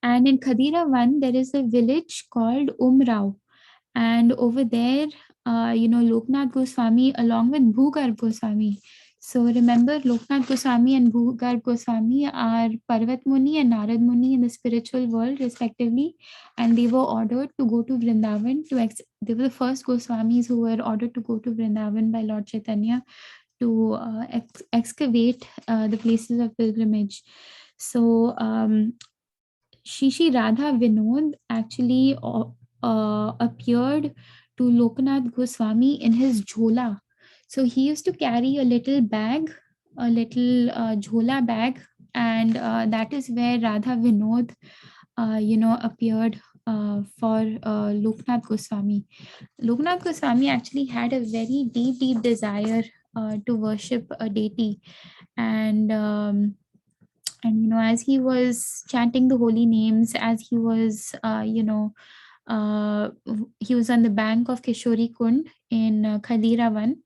And in Khadiravan, there is a village called Umrao. And over there, Loknath Goswami along with Bhugarb Goswami. So remember, Loknath Goswami and Bhugarb Goswami are Parvat Muni and Narad Muni in the spiritual world, respectively, and they were ordered to go to Vrindavan. They were the first Goswamis who were ordered to go to Vrindavan by Lord Chaitanya to excavate the places of pilgrimage. So Shishi Radha Vinod actually appeared to Loknath Goswami in his jhola. So he used to carry a little bag, a little jhola bag, and that is where Radha Vinod, appeared for Loknath Goswami. Loknath Goswami actually had a very deep, deep desire to worship a deity, and as he was chanting the holy names, as he was he was on the bank of Kishori Kund in Khadiravan,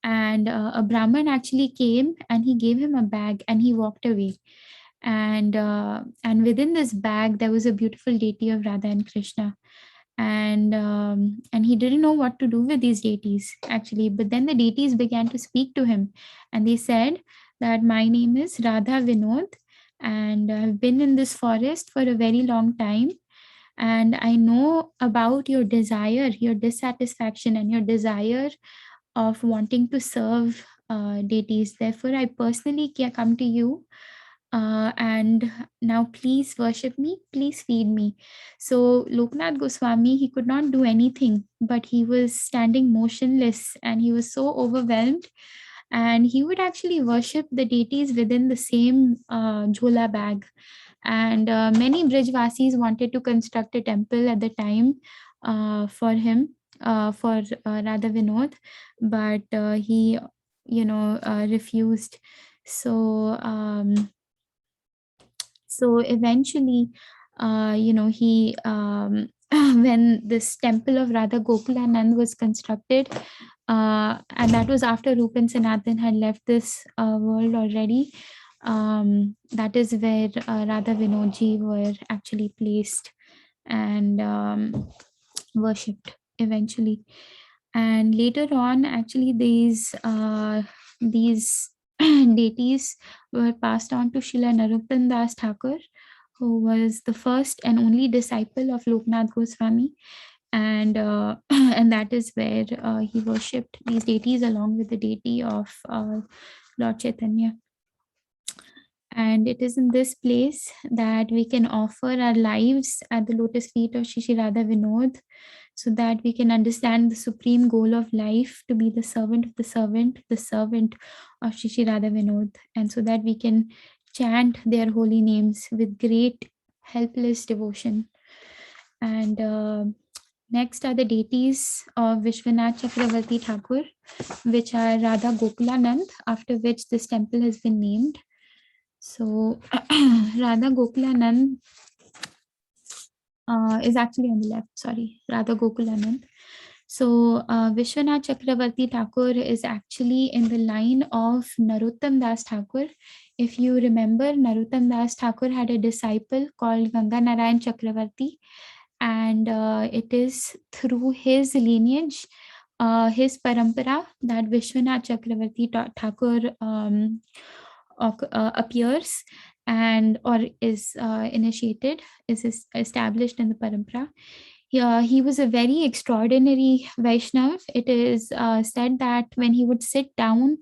and a Brahman actually came and he gave him a bag and he walked away. And within this bag there was a beautiful deity of Radha and Krishna, and he didn't know what to do with these deities actually. But then the deities began to speak to him, and they said that my name is Radha Vinod, and I've been in this forest for a very long time, and I know about your desire, your dissatisfaction, and your desire of wanting to serve deities. Therefore, I personally come to you, and now please worship me, please feed me. So Loknath Goswami, he could not do anything, but he was standing motionless and he was so overwhelmed, and he would actually worship the deities within the same jhola bag. And many Brijvasis wanted to construct a temple at the time for him, for Radha Vinod, but he refused. So eventually, he when this temple of Radha Gokulanand was constructed, and that was after Rupan Sanatan had left this world already. That is where Radha Vinodji were actually placed and worshipped eventually. And later on, actually, these deities were passed on to Srila Narottam Das Thakur, who was the first and only disciple of Loknath Goswami, and and that is where he worshipped these deities along with the deity of Lord Chaitanya. And it is in this place that we can offer our lives at the lotus feet of Shri Radha Vinod, so that we can understand the supreme goal of life, to be the servant of the servant of Shri Radha Vinod, and so that we can chant their holy names with great helpless devotion. And next are the deities of Vishwanath Chakravarti Thakur, which are Radha Gokulanand, after which this temple has been named. So Radha Gokulanand is actually on the left, sorry, Radha Gokulanand. So Vishwanath Chakravarti Thakur is actually in the line of Narottam Das Thakur. If you remember, Narottam Das Thakur had a disciple called Ganga Narayan Chakravarti, and it is through his lineage, his parampara, that Vishwanath Chakravarti Thakur appears and or is initiated, is established in the parampara. Yeah, he was a very extraordinary Vaishnav. It is said that when he would sit down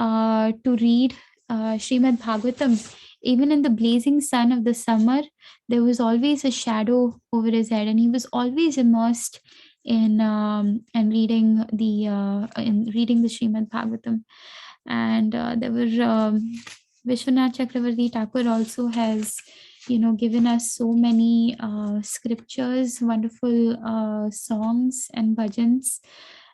to read Srimad Bhagavatam, even in the blazing sun of the summer, there was always a shadow over his head, and he was always immersed in and reading the Srimad Bhagavatam. And there were Vishwanath Chakravarti Thakur also has, given us so many scriptures, wonderful songs and bhajans.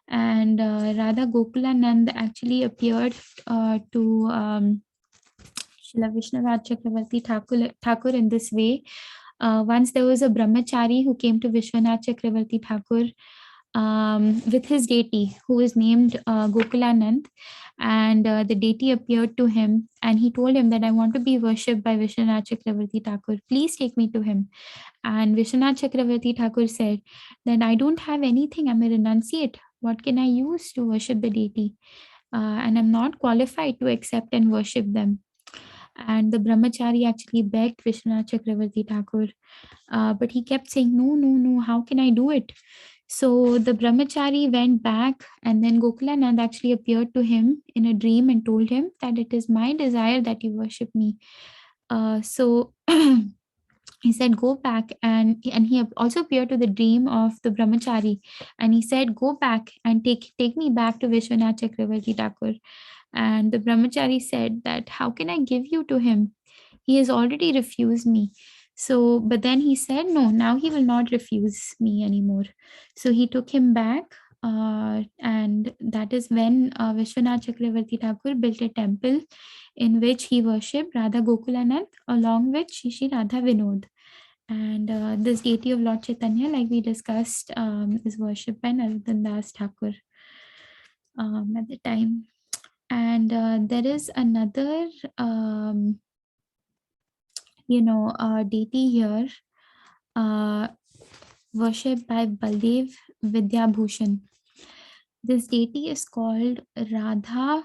And Radha Gopinath actually appeared to Srila Vishwanath Chakravarti Thakur in this way. Once there was a brahmachari who came to Vishwanath Chakravarti Thakur with his deity, who was named Gokulanand, and the deity appeared to him, and he told him that I want to be worshipped by Vishwanath Chakravarti Thakur. Please take me to him. And Vishwanath Chakravarti Thakur said that I don't have anything. I'm a renunciate. What can I use to worship the deity? And I'm not qualified to accept and worship them. And the brahmachari actually begged Vishwanath Chakravarti Thakur, but he kept saying, no, no, no, how can I do it? So the brahmachari went back, and then Gokulanand actually appeared to him in a dream and told him that it is my desire that you worship me. So he said, go back, and he also appeared to the dream of the brahmachari, and he said, go back and take me back to Vishwanath Chakravarti Thakur. And the brahmachari said that how can I give you to him? He has already refused me. So, but then he said, no, now he will not refuse me anymore. So he took him back, and that is when Vishwanath Chakravarti Thakur built a temple in which he worshipped Radha Gopinath along with Shri Radha Vinod. And this deity of Lord Chaitanya, like we discussed, is worshipped by Narottam Das Thakur at the time. And there is another, deity here, worshipped by Baldev Vidyabhushan. This deity is called Radha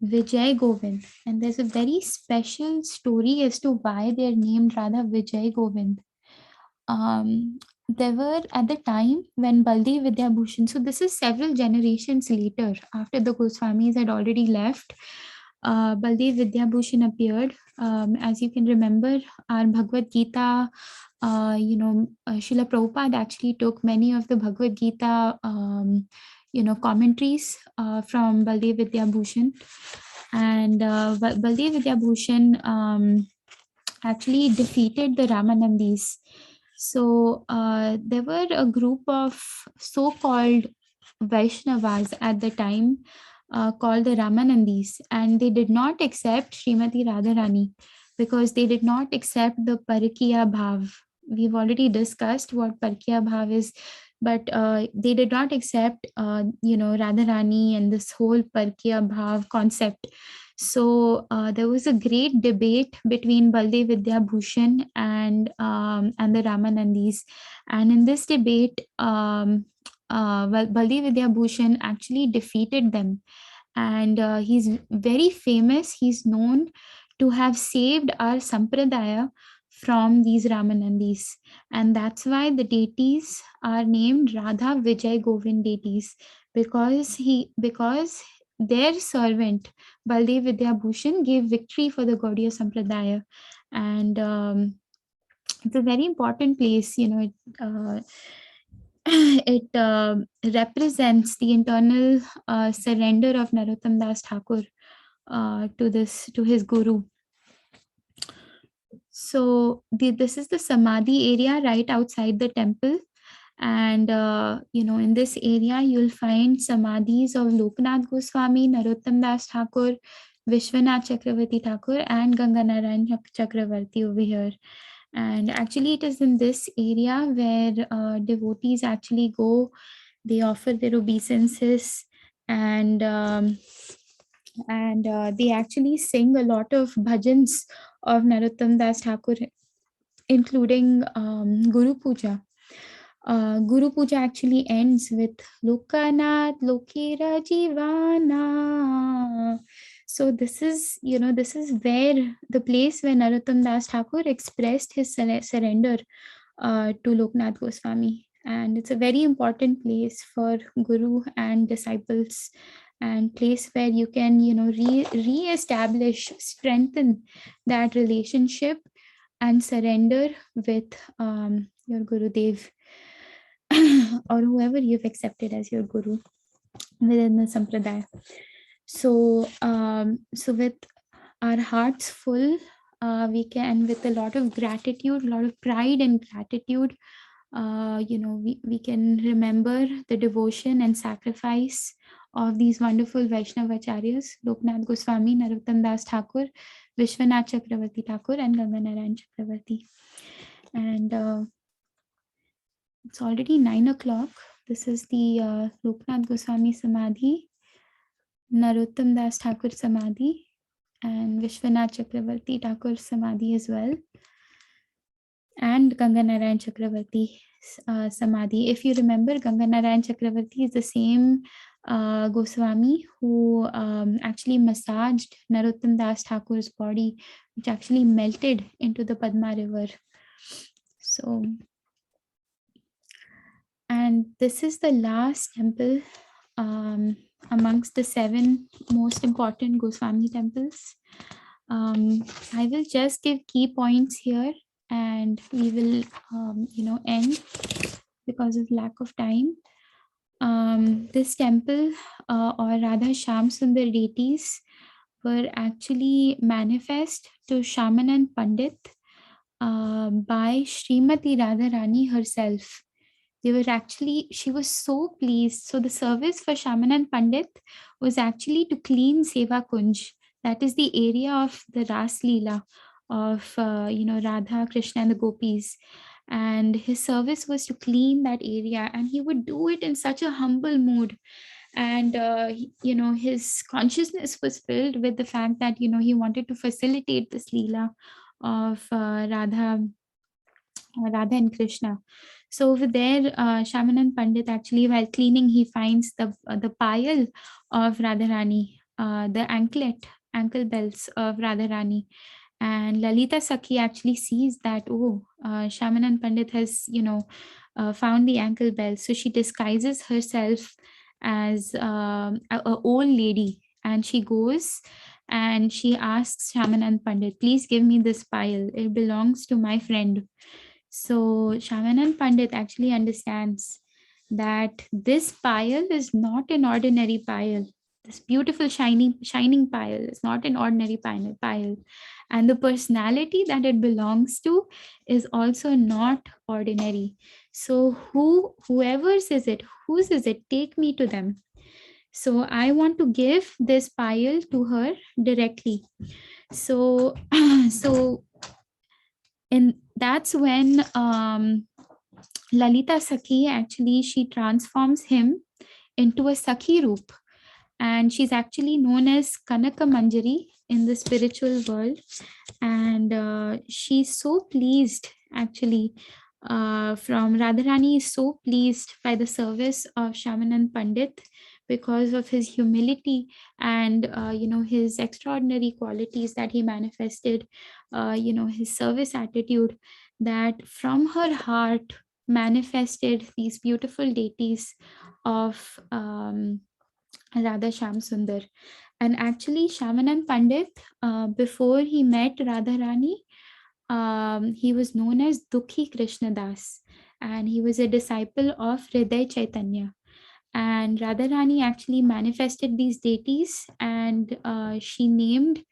Vijay Govind, and there's a very special story as to why they're named Radha Vijay Govind. There were at the time when Baldev Vidyabhushan, so this is several generations later, after the Goswamis had already left, Baldev Vidyabhushan appeared. As you can remember, our Bhagavad Gita, Srila Prabhupada actually took many of the Bhagavad Gita, commentaries from Baldev Vidyabhushan. And Baldev Vidyabhushan actually defeated the Ramanandis. So there were a group of so-called Vaishnavas at the time called the Ramanandis, and they did not accept Srimati Radharani because they did not accept the Parakiya Bhav. We've already discussed what Parakiya Bhav is, but they did not accept, Radharani and this whole Parakiya Bhav concept. So there was a great debate between Baldev Vidyabhushan and the Ramanandis, and in this debate, Baldev Vidyabhushan actually defeated them, and he's very famous. He's known to have saved our sampradaya from these Ramanandis, and that's why the deities are named Radha Vijay Govind deities, because their servant Baldev Vidyabhushan gave victory for the Gaudiya Sampradaya. And it's a very important place, it represents the internal surrender of Narottam Das Thakur to his guru. So this is the Samadhi area right outside the temple. And in this area you'll find samadhis of Loknath Goswami, Narottam Das Thakur, Vishwanath Chakravarti Thakur, and Ganganarayan Chakravarti over here. And actually it is in this area where devotees actually go, they offer their obeisances, and they actually sing a lot of bhajans of Narottam Das Thakur, including Guru Puja. Guru Puja actually ends with Lokanath Lokera Jivana. So this is, this is where the place where Narottam Das Thakur expressed his surrender to Loknath Goswami. And it's a very important place for Guru and disciples, and place where you can, re-establish, strengthen that relationship and surrender with your Gurudev or whoever you've accepted as your Guru within the Sampradaya. So, so with our hearts full, we can, with a lot of gratitude, a lot of pride and gratitude, we can remember the devotion and sacrifice of these wonderful Vaishnava acharyas, Loknath Goswami, Narottam Das Thakur, Vishwanath Chakravarti Thakur, and Ganganarayan Chakravarti. And it's already 9 o'clock. This is the Loknath Goswami Samadhi, Narottam Das Thakur Samadhi, and Vishwanath Chakravarti Thakur Samadhi as well, and Ganganarayan Chakravarti Samadhi. If you remember, Ganganarayan Chakravarti is the same Goswami who actually massaged Narottam Das Thakur's body, which actually melted into the Padma river. So, and this is the last temple amongst the 7 most important Goswami temples. I will just give key points here, and we will, end because of lack of time. This temple or Radha Shyam Sundar deities were actually manifest to Shamanand Pandit by Srimati Radharani herself. She was so pleased. So the service for Shamanand Pandit was actually to clean Seva Kunj. That is the area of the Ras Leela of, Radha, Krishna and the gopis. And his service was to clean that area. And he would do it in such a humble mood. And, his consciousness was filled with the fact that, he wanted to facilitate this Leela of Radha and Krishna. So over there, Shamanand Pandit actually, while cleaning, he finds the payal of Radharani, the ankle bells of Radharani. And Lalita Sakhi actually sees that, Shamanand Pandit has, found the ankle bells. So she disguises herself as a old lady, and she goes and she asks Shamanand Pandit, please give me this payal. It belongs to my friend. So Shamanand Pandit actually understands that this payal is not an ordinary payal. This beautiful shining payal is not an ordinary payal. And the personality that it belongs to is also not ordinary. So whoever's is it, whose is it, take me to them. So I want to give this payal to her directly. So, and that's when Lalita Sakhi actually, she transforms him into a Sakhi Roop, and she's actually known as Ananga Manjari in the spiritual world. And she's so pleased actually, from Radharani is so pleased by the service of Shamanand Pandit because of his humility and his extraordinary qualities that he manifested, his service attitude, that from her heart manifested these beautiful deities of Radha Shyam Sundar. And actually Shamanand Pandit, before he met Radharani, he was known as Dukhi Krishna Das, and he was a disciple of Hriday Chaitanya. And Radharani actually manifested these deities, and she named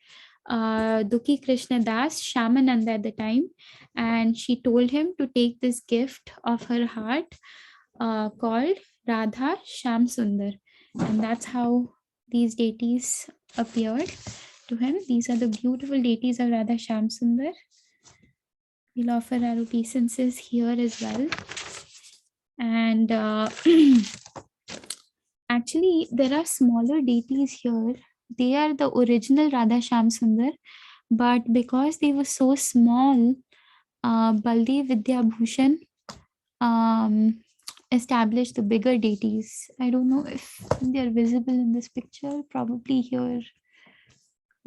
Dukhi Krishna Das Shamananda at the time, and she told him to take this gift of her heart called Radha Shyam Sundar, and that's how these deities appeared to him. These are the beautiful deities of Radha Shyam Sundar. We'll offer our obeisances here as well. And actually, there are smaller deities here. They are the original Radha Shyam Sundar, but because they were so small, Baldev Vidya Bhushan establish the bigger deities. I don't know if they're visible in this picture. Probably here.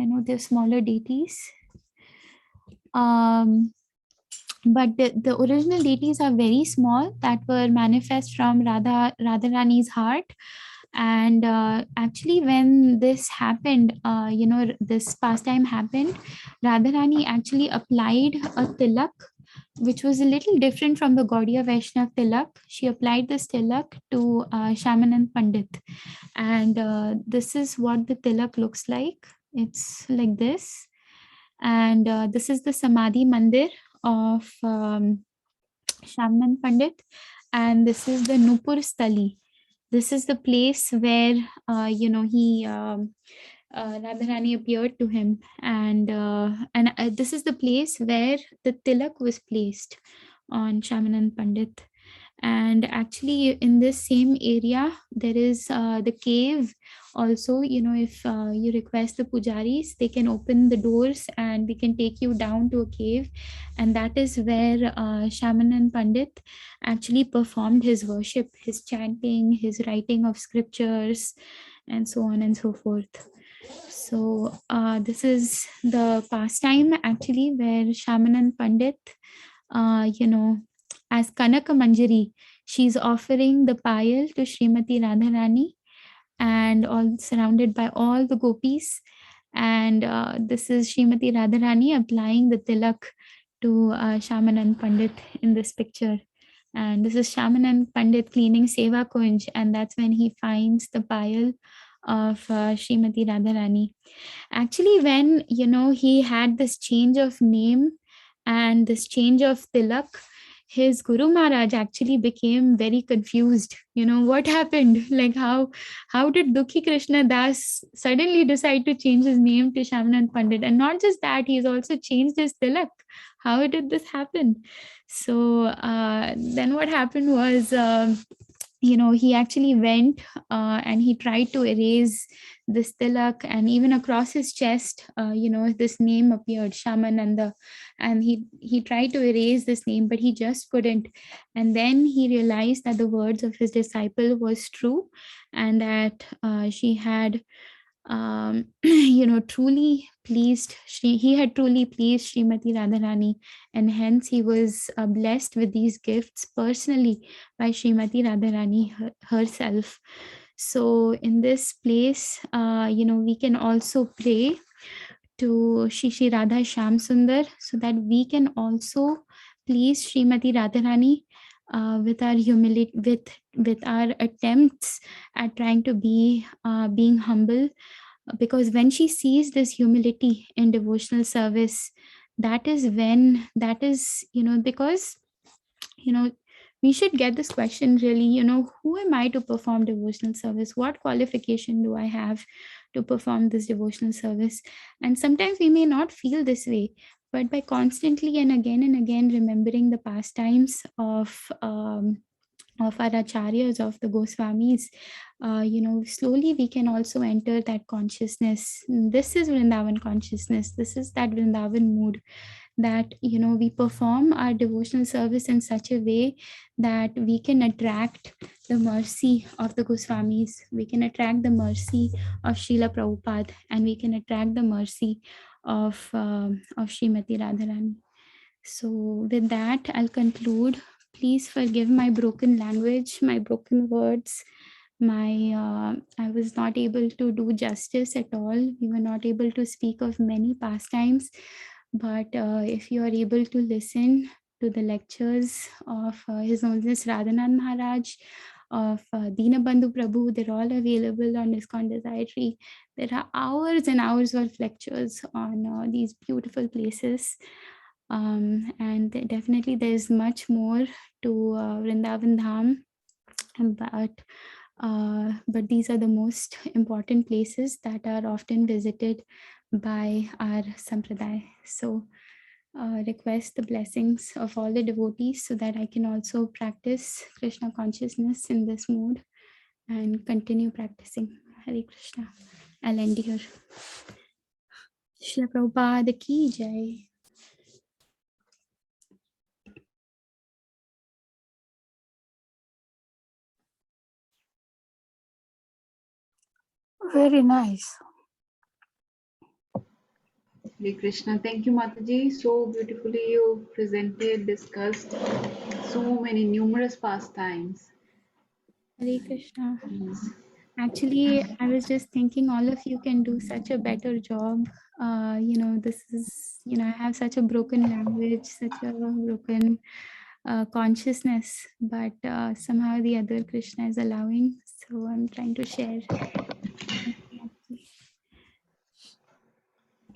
I know they're smaller deities. But the original deities are very small that were manifest from Radharani's heart. And actually, when this happened, this pastime happened, Radharani actually applied a tilak, which was a little different from the Gaudiya Vaishnav tilak. She applied this tilak to Shamanand Pandit. And this is what the tilak looks like. It's like this. And this is the Samadhi Mandir of Shamanand Pandit. And this is the Nupur-Sthali. This is the place where, Radharani appeared to him. And this is the place where the tilak was placed on Shamanand Pandit. And actually in this same area there is the cave also. If you request the pujaris, they can open the doors and they can take you down to a cave, and that is where Shamanand Pandit actually performed his worship, his chanting, his writing of scriptures, and so on and so forth. So this is the pastime actually where Shamanand Pandit, as Ananga Manjari, she's offering the payal to Srimati Radharani, and all surrounded by all the gopis. And this is Srimati Radharani applying the tilak to Shamanand Pandit in this picture. And this is Shamanand Pandit cleaning Seva Kunj, and that's when he finds the payal of Srimati Radharani. Actually, when he had this change of name and this change of tilak, his Guru Maharaj actually became very confused. What happened? Like how did Dukhi Krishna Das suddenly decide to change his name to Shamanand Pandit? And not just that, he's also changed his tilak. How did this happen? So then what happened was, he actually went and he tried to erase this tilak, and even across his chest, this name appeared, Shamananda, and he tried to erase this name, but he just couldn't. And then he realized that the words of his disciple was true, and that she had truly pleased he had truly pleased Srimati Radharani, and hence he was blessed with these gifts personally by Srimati Radharani herself. So in this place, we can also pray to Shri Radha Shyam Sundar, so that we can also please Srimati Radharani with our humility, with our attempts at trying to be being humble. Because when she sees this humility in devotional service, that is because we should get this question really, who am I to perform devotional service? What qualification do I have to perform this devotional service? And sometimes we may not feel this way, but by constantly and again remembering the pastimes of our acharyas, of the Goswamis, slowly we can also enter that consciousness. This is Vrindavan consciousness. This is that Vrindavan mood, that we perform our devotional service in such a way that we can attract the mercy of the Goswamis, we can attract the mercy of Srila Prabhupada, and we can attract the mercy of Srimati Radharani. So with that, I'll conclude. Please forgive my broken language, my broken words. I was not able to do justice at all. We were not able to speak of many pastimes. But if you are able to listen to the lectures of His Holiness Radhanath Maharaj, of Dinabandhu Prabhu, they're all available on ISKCON Desiratory. There are hours and hours of lectures on these beautiful places. And definitely there's much more to Vrindavan Dham, but these are the most important places that are often visited by our sampradaya. So request the blessings of all the devotees so that I can also practice Krishna consciousness in this mode and continue practicing. Hare Krishna. I'll end here. Srila Prabhupada ki jai. Very nice. Hare Krishna. Thank you, Mataji. So beautifully you presented, discussed so many numerous pastimes. Hare Krishna. Yes. Actually, I was just thinking all of you can do such a better job. This is, I have such a broken language, such a broken consciousness, but somehow the other Krishna is allowing. So I'm trying to share. Thank you, Mataji.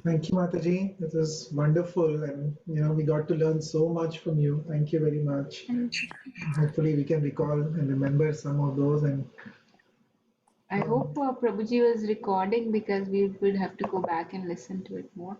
Thank you, Mataji. This is wonderful, and we got to learn so much from you. Thank you very much. Hare Krishna. Hopefully, we can recall and remember some of those. And I hope Prabhuji was recording because we would have to go back and listen to it more.